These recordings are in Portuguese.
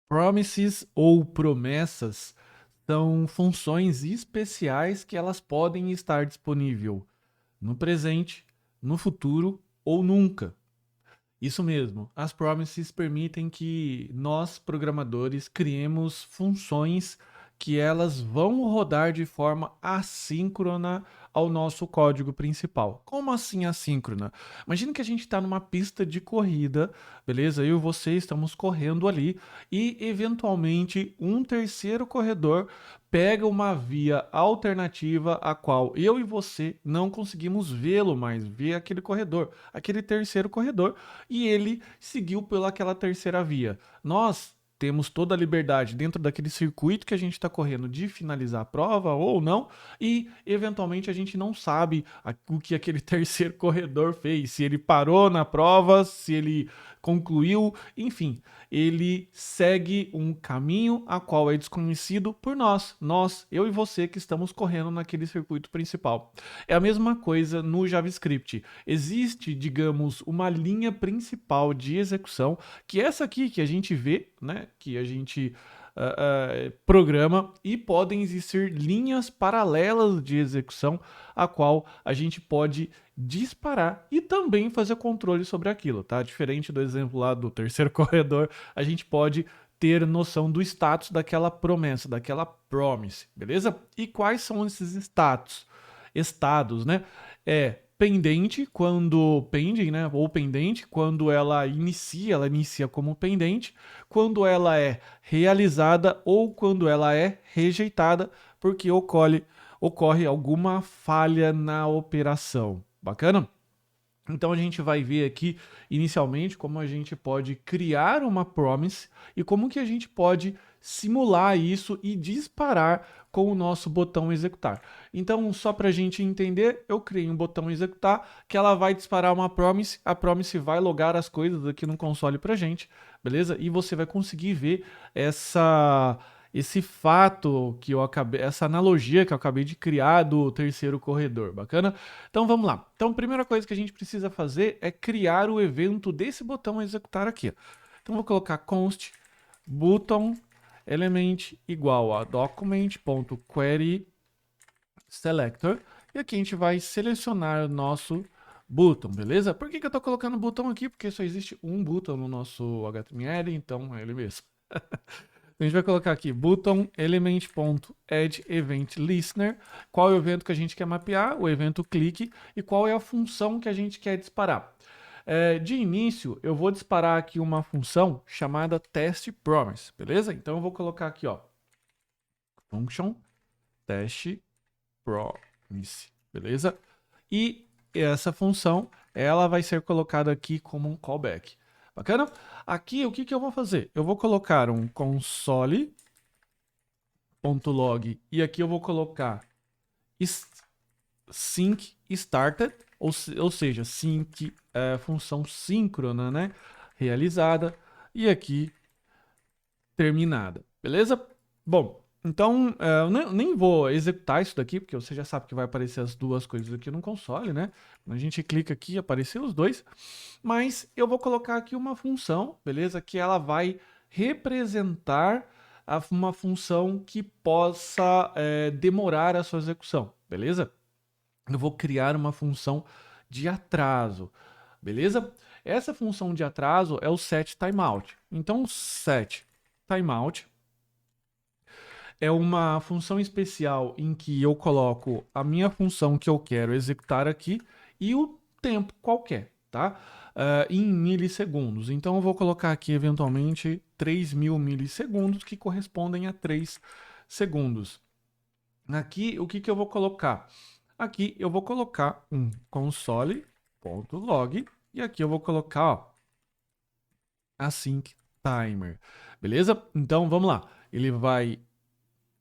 Promises ou promessas são funções especiais que elas podem estar disponível no presente, no futuro ou nunca. Isso mesmo, as promises permitem que nós, programadores, criemos funções que elas vão rodar de forma assíncrona ao nosso código principal. Como assim assíncrona? Imagina que a gente está numa pista de corrida, beleza? Eu e você estamos correndo ali e, eventualmente, um terceiro corredor pega uma via alternativa a qual eu e você não conseguimos vê-lo mais, ver aquele corredor, aquele terceiro corredor, e ele seguiu pelaquela terceira via. Nós temos toda a liberdade dentro daquele circuito que a gente está correndo de finalizar a prova ou não, e eventualmente a gente não sabe o que aquele terceiro corredor fez, se ele parou na prova, se ele concluiu, enfim, ele segue um caminho a qual é desconhecido por nós, eu e você que estamos correndo naquele circuito principal. É a mesma coisa no JavaScript. Existe, digamos, uma linha principal de execução, que é essa aqui que a gente vê, né, que a gente programa, e podem existir linhas paralelas de execução a qual a gente pode disparar e também fazer controle sobre aquilo, tá? Diferente do exemplo lá do terceiro corredor, a gente pode ter noção do status daquela promessa, daquela promise, beleza? E quais são esses status? Estados, né? É pendente quando pending, né? Ou pendente quando ela inicia como pendente, quando ela é realizada ou quando ela é rejeitada, porque ocorre alguma falha na operação. Bacana? Então a gente vai ver aqui inicialmente como a gente pode criar uma promise e como que a gente pode simular isso e disparar com o nosso botão executar. Então, só para a gente entender, eu criei um botão executar que ela vai disparar uma promise, a promise vai logar as coisas aqui no console para gente, beleza? E você vai conseguir ver esse fato que eu acabei, essa analogia que eu acabei de criar do terceiro corredor, bacana? Então vamos lá. Então a primeira coisa que a gente precisa fazer é criar o evento desse botão executar aqui. Então vou colocar const button element igual a document.query selector, e aqui a gente vai selecionar o nosso button, beleza? Por que eu estou colocando botão aqui? Porque só existe um button no nosso HTML, então é ele mesmo. A gente vai colocar aqui button element.add event listener, qual é o evento que a gente quer mapear, o evento clique, e qual é a função que a gente quer disparar. De início, eu vou disparar aqui uma função chamada test promise, beleza? Então eu vou colocar aqui, ó, function test promise, beleza? E essa função, ela vai ser colocada aqui como um callback. Bacana? Aqui, o que eu vou fazer? Eu vou colocar um console.log e aqui eu vou colocar sync started, ou seja, sync é função síncrona, né? Realizada, e aqui terminada, beleza? Bom, então eu nem vou executar isso daqui, porque você já sabe que vai aparecer as duas coisas aqui no console, né? Quando a gente clica aqui, apareceu os dois, mas eu vou colocar aqui uma função, beleza? Que ela vai representar uma função que possa demorar a sua execução, beleza? Eu vou criar uma função de atraso, beleza? Essa função de atraso é o set timeout. Então, set timeout é uma função especial em que eu coloco a minha função que eu quero executar aqui e o tempo qualquer, tá? Em milissegundos. Então eu vou colocar aqui eventualmente 3.000 milissegundos, que correspondem a 3 segundos. Aqui, o que eu vou colocar? Aqui eu vou colocar um console.log e aqui eu vou colocar, ó, async timer, beleza? Então vamos lá. Ele vai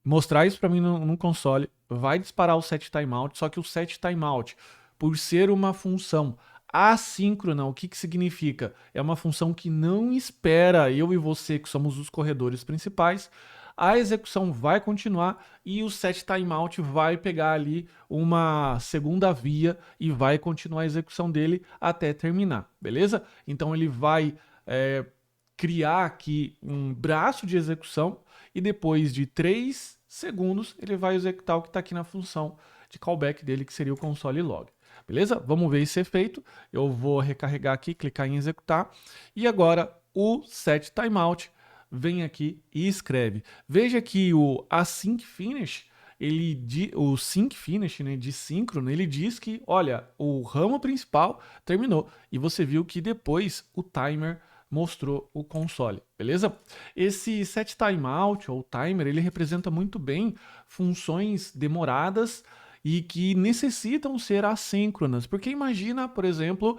mostrar isso para mim no console, vai disparar o set timeout, só que o set timeout, por ser uma função assíncrona, o que significa? É uma função que não espera eu e você, que somos os corredores principais, a execução vai continuar e o set timeout vai pegar ali uma segunda via e vai continuar a execução dele até terminar, beleza? Então ele vai criar aqui um braço de execução e depois de 3 segundos ele vai executar o que está aqui na função de callback dele, que seria o console log. Beleza? Vamos ver esse efeito. Eu vou recarregar aqui, clicar em executar. E agora o set timeout vem aqui e escreve. Veja que o async finish, o sync finish, né, de síncrono, ele diz que, olha, o ramo principal terminou. E você viu que depois o timer mostrou o console, beleza? Esse set timeout ou timer, ele representa muito bem funções demoradas e que necessitam ser assíncronas, porque imagina, por exemplo,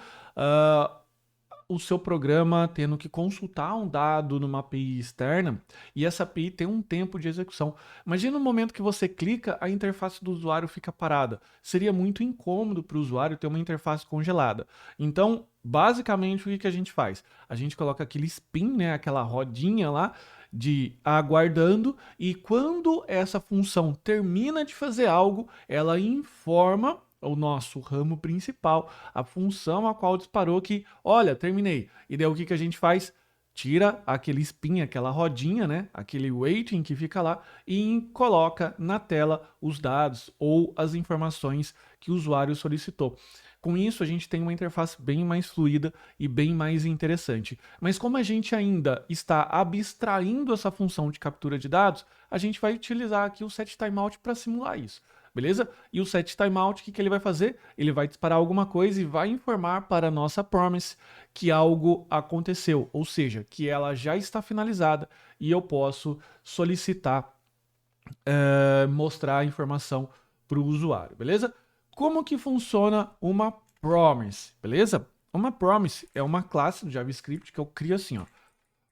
o seu programa tendo que consultar um dado numa API externa e essa API tem um tempo de execução. Imagina no momento que você clica, a interface do usuário fica parada. Seria muito incômodo para o usuário ter uma interface congelada. Então, basicamente, o que a gente faz? A gente coloca aquele spin, né, aquela rodinha lá, de aguardando, e quando essa função termina de fazer algo, ela informa o nosso ramo principal, a função a qual disparou que, olha, terminei. E daí o que a gente faz? Tira aquele spin, aquela rodinha, né? Aquele waiting que fica lá e coloca na tela os dados ou as informações que o usuário solicitou. Com isso, a gente tem uma interface bem mais fluida e bem mais interessante. Mas como a gente ainda está abstraindo essa função de captura de dados, a gente vai utilizar aqui o set timeout para simular isso. Beleza? E o set timeout, o que ele vai fazer? Ele vai disparar alguma coisa e vai informar para a nossa promise que algo aconteceu, ou seja, que ela já está finalizada e eu posso solicitar mostrar a informação para o usuário, beleza? Como que funciona uma promise, beleza? Uma promise é uma classe do JavaScript que eu crio assim, ó,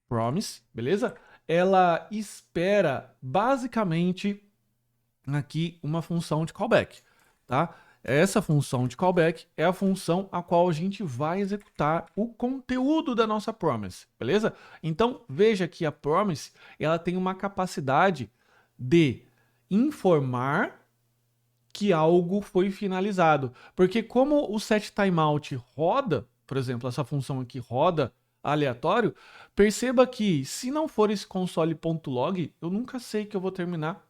promise, beleza? Ela espera basicamente aqui uma função de callback, tá? Essa função de callback é a função a qual a gente vai executar o conteúdo da nossa promise, beleza? Então, veja que a promise, ela tem uma capacidade de informar que algo foi finalizado. Porque como o set timeout roda, por exemplo, essa função aqui roda aleatório, perceba que se não for esse console.log, eu nunca sei que eu vou terminar.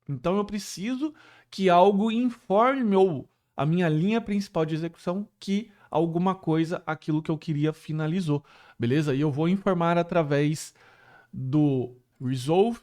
Então eu preciso que algo informe a minha linha principal de execução que alguma coisa, aquilo que eu queria, finalizou, beleza? E eu vou informar através do resolve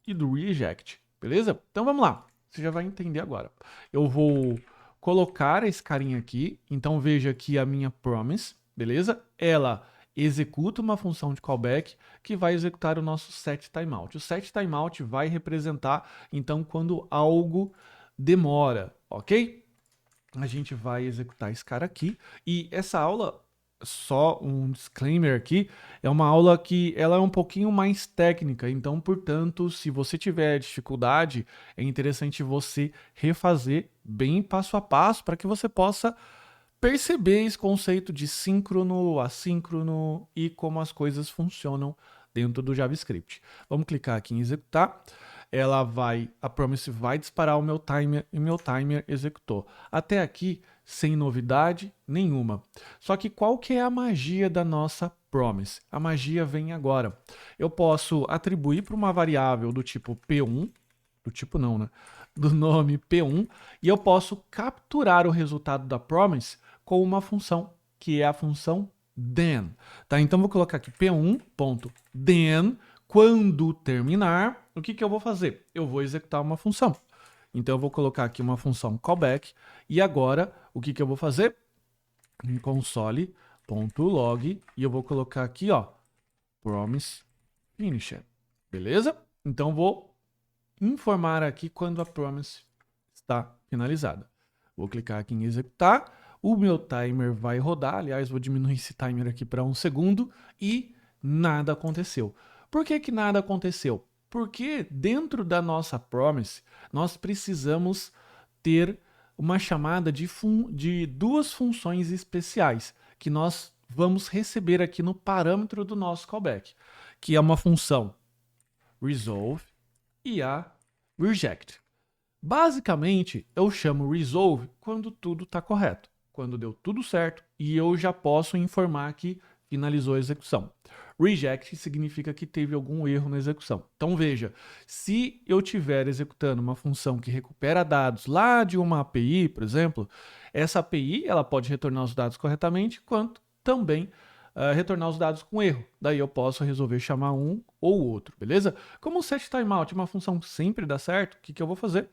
e do reject, beleza? Então vamos lá, você já vai entender agora. Eu vou colocar esse carinha aqui, então veja aqui a minha promise, beleza? Ela executa uma função de callback que vai executar o nosso set timeout. O set timeout vai representar, então, quando algo demora, ok? A gente vai executar esse cara aqui. E essa aula, só um disclaimer aqui, é uma aula que ela é um pouquinho mais técnica, então, portanto, se você tiver dificuldade, é interessante você refazer bem passo a passo para que você possa perceber esse conceito de síncrono, assíncrono e como as coisas funcionam dentro do JavaScript. Vamos clicar aqui em executar. A promise vai disparar o meu timer e meu timer executou. Até aqui, sem novidade nenhuma. Só que qual que é a magia da nossa promise? A magia vem agora. Eu posso atribuir para uma variável do tipo P1, do tipo não, né? Do nome P1, e eu posso capturar o resultado da promise com uma função, que é a função then. Tá? Então vou colocar aqui p1.then, quando terminar, o que eu vou fazer? Eu vou executar uma função. Então eu vou colocar aqui uma função callback, e agora o que eu vou fazer? Em console.log, e eu vou colocar aqui, ó, promise finished. Beleza? Então vou informar aqui quando a promise está finalizada. Vou clicar aqui em executar. O meu timer vai rodar, aliás, vou diminuir esse timer aqui para 1 segundo e nada aconteceu. Por que nada aconteceu? Porque dentro da nossa promise, nós precisamos ter uma chamada de duas funções especiais que nós vamos receber aqui no parâmetro do nosso callback, que é uma função resolve e a reject. Basicamente, eu chamo resolve quando tudo está correto, quando deu tudo certo e eu já posso informar que finalizou a execução. Reject significa que teve algum erro na execução. Então veja, se eu estiver executando uma função que recupera dados lá de uma API, por exemplo, essa API ela pode retornar os dados corretamente, quanto também retornar os dados com erro. Daí eu posso resolver chamar um ou outro, beleza? Como o setTimeout é uma função que sempre dá certo, o que eu vou fazer?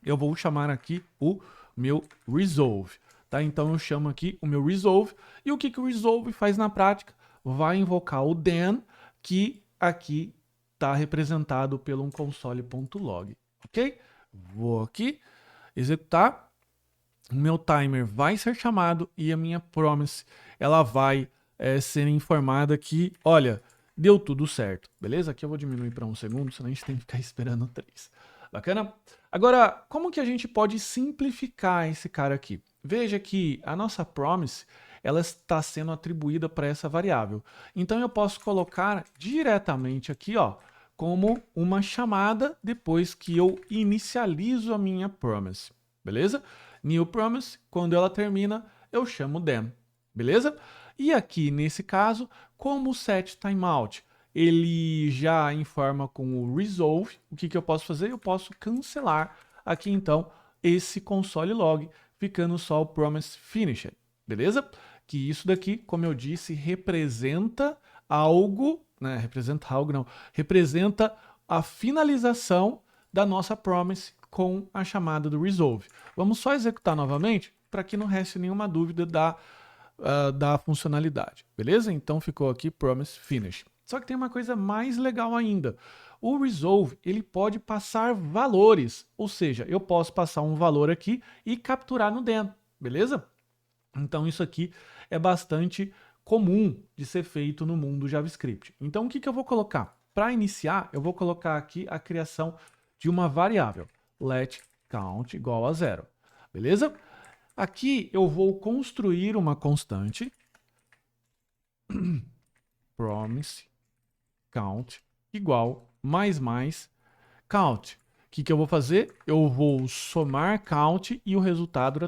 Eu vou chamar aqui o meu resolve. Tá? Então eu chamo aqui o meu resolve. E o que o resolve faz na prática? Vai invocar o then, que aqui está representado pelo um console.log. Ok? Vou aqui executar. O meu timer vai ser chamado e a minha promise ela vai ser informada que, olha, deu tudo certo. Beleza? Aqui eu vou diminuir para 1 segundo, senão a gente tem que ficar esperando 3. Bacana? Agora, como que a gente pode simplificar esse cara aqui? Veja que a nossa promise ela está sendo atribuída para essa variável. Então eu posso colocar diretamente aqui, ó, como uma chamada depois que eu inicializo a minha promise. Beleza? New promise, quando ela termina, eu chamo them. Beleza? E aqui nesse caso, como o setTimeout ele já informa com o resolve, o que eu posso fazer? Eu posso cancelar aqui então esse console log, ficando só o promise finished, beleza? Que isso daqui, como eu disse, representa algo, né? Representa a finalização da nossa promise com a chamada do resolve. Vamos só executar novamente para que não reste nenhuma dúvida da funcionalidade, beleza? Então ficou aqui promise finish. Só que tem uma coisa mais legal ainda. O resolve, ele pode passar valores, ou seja, eu posso passar um valor aqui e capturar no then, beleza? Então isso aqui é bastante comum de ser feito no mundo JavaScript. Então o que eu vou colocar? Para iniciar, eu vou colocar aqui a criação de uma variável, let count igual a 0, beleza? Aqui eu vou construir uma constante, promise count igual mais count. O que eu vou fazer? Eu vou somar count e o resultado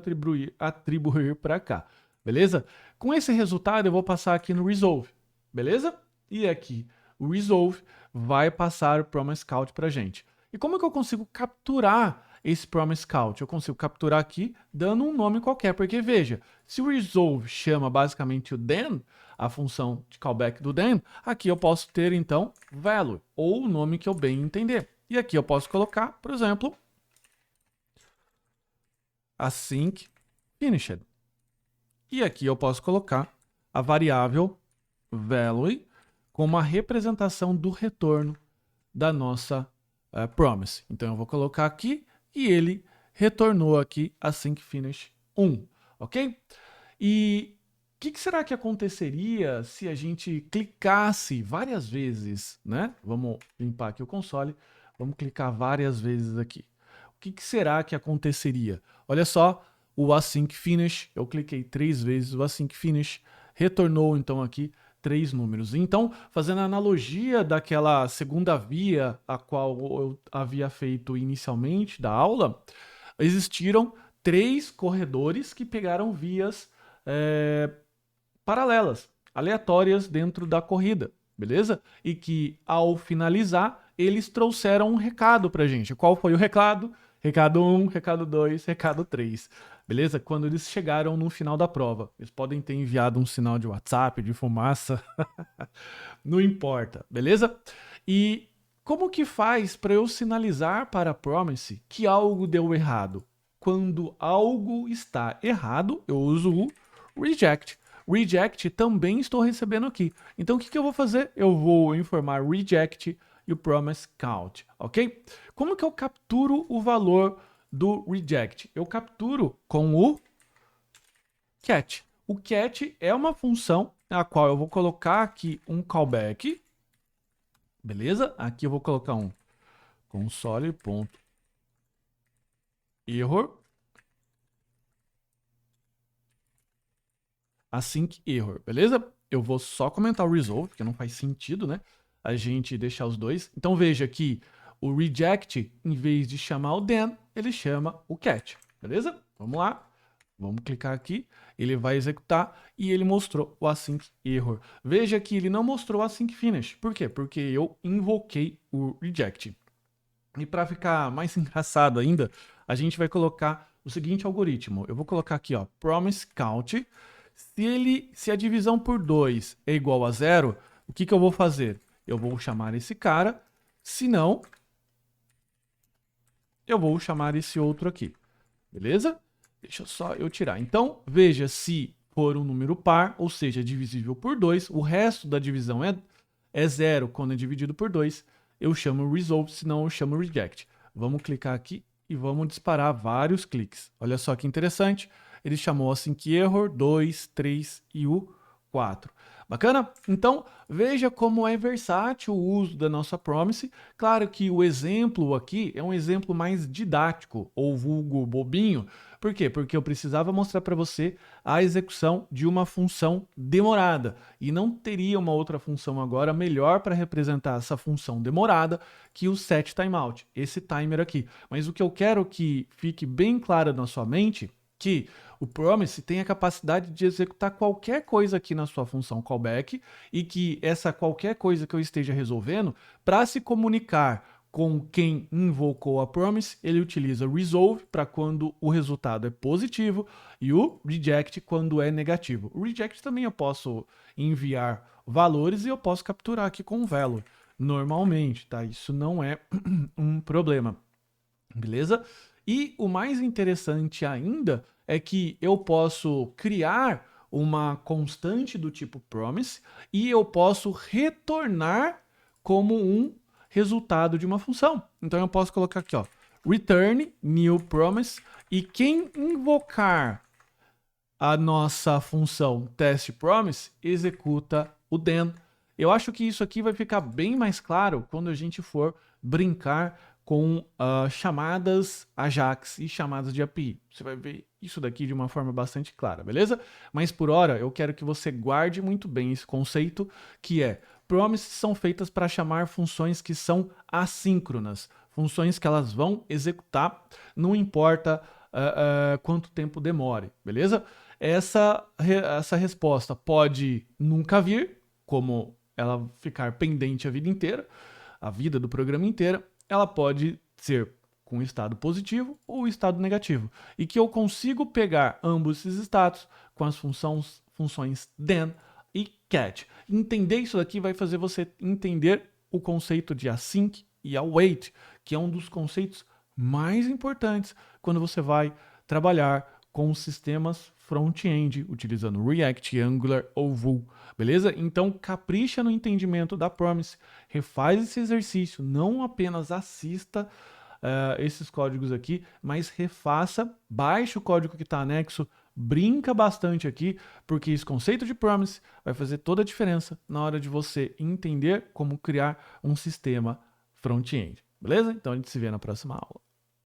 atribuir para cá, beleza? Com esse resultado eu vou passar aqui no resolve, beleza? E aqui o resolve vai passar o promise count para a gente. E como que eu consigo capturar esse promise count? Eu consigo capturar aqui dando um nome qualquer, porque veja, se o resolve chama basicamente o then, a função de callback do then, aqui eu posso ter então value, ou o nome que eu bem entender. E aqui eu posso colocar, por exemplo, async finished. E aqui eu posso colocar a variável value como a representação do retorno da nossa promise. Então eu vou colocar aqui e ele retornou aqui async finish 1, ok? E o que será que aconteceria se a gente clicasse várias vezes, né? Vamos limpar aqui o console, vamos clicar várias vezes aqui. O que será que aconteceria? Olha só, o async finish, eu cliquei 3 vezes, o async finish retornou então aqui 3 números. Então, fazendo a analogia daquela segunda via a qual eu havia feito inicialmente da aula, existiram 3 corredores que pegaram vias paralelas, aleatórias dentro da corrida, beleza? E que ao finalizar, eles trouxeram um recado pra gente. Qual foi o recado? Recado 1, recado 2, recado 3, beleza? Quando eles chegaram no final da prova. Eles podem ter enviado um sinal de WhatsApp, de fumaça, não importa, beleza? E como que faz para eu sinalizar para a promise que algo deu errado? Quando algo está errado, eu uso o reject. Reject também estou recebendo aqui. Então o que eu vou fazer? Eu vou informar reject e o promise count, ok? Como que eu capturo o valor do reject? Eu capturo com o cat. O cat é uma função a qual eu vou colocar aqui um callback, beleza? Aqui eu vou colocar um console.error async error, beleza? Eu vou só comentar o resolve, porque não faz sentido, né? A gente deixar os dois. Então veja que o reject, em vez de chamar o then, ele chama o cat, beleza? Vamos lá. Vamos clicar aqui, ele vai executar e ele mostrou o async error. Veja que ele não mostrou o async finish. Por quê? Porque eu invoquei o reject. E para ficar mais engraçado ainda, a gente vai colocar o seguinte algoritmo. Eu vou colocar aqui, ó, promise count. Se a divisão por 2 é igual a 0, o que eu vou fazer? Eu vou chamar esse cara, se não, eu vou chamar esse outro aqui, beleza? Deixa só eu tirar. Então, veja, se for um número par, ou seja, divisível por 2, o resto da divisão é 0 quando é dividido por 2, eu chamo resolve, senão eu chamo reject. Vamos clicar aqui e vamos disparar vários cliques. Olha só que interessante. Ele chamou async error 2, 3 e o 4. Bacana? Então, veja como é versátil o uso da nossa promise. Claro que o exemplo aqui é um exemplo mais didático, ou vulgo bobinho. Por quê? Porque eu precisava mostrar para você a execução de uma função demorada. E não teria uma outra função agora melhor para representar essa função demorada que o setTimeout, esse timer aqui. Mas o que eu quero que fique bem claro na sua mente que o promise tem a capacidade de executar qualquer coisa aqui na sua função callback e que essa qualquer coisa que eu esteja resolvendo, para se comunicar com quem invocou a promise, ele utiliza resolve para quando o resultado é positivo e o reject quando é negativo. O reject também eu posso enviar valores e eu posso capturar aqui com value normalmente, tá? Isso não é um problema, beleza? E o mais interessante ainda é que eu posso criar uma constante do tipo promise e eu posso retornar como um resultado de uma função. Então eu posso colocar aqui, ó, return new promise, e quem invocar a nossa função testPromise executa o then. Eu acho que isso aqui vai ficar bem mais claro quando a gente for brincar com chamadas Ajax e chamadas de API. Você vai ver isso daqui de uma forma bastante clara, beleza? Mas por hora eu quero que você guarde muito bem esse conceito, que é promises são feitas para chamar funções que são assíncronas, funções que elas vão executar, não importa quanto tempo demore, beleza? Essa resposta pode nunca vir, como ela ficar pendente a vida inteira, a vida do programa inteira. Ela pode ser com estado positivo ou estado negativo. E que eu consigo pegar ambos esses status com as funções then e catch. Entender isso daqui vai fazer você entender o conceito de async e await, que é um dos conceitos mais importantes quando você vai trabalhar com sistemas front-end, utilizando React, Angular ou Vue, beleza? Então, capricha no entendimento da promise, refaz esse exercício, não apenas assista esses códigos aqui, mas refaça, baixe o código que está anexo, brinca bastante aqui, porque esse conceito de promise vai fazer toda a diferença na hora de você entender como criar um sistema front-end, beleza? Então, a gente se vê na próxima aula.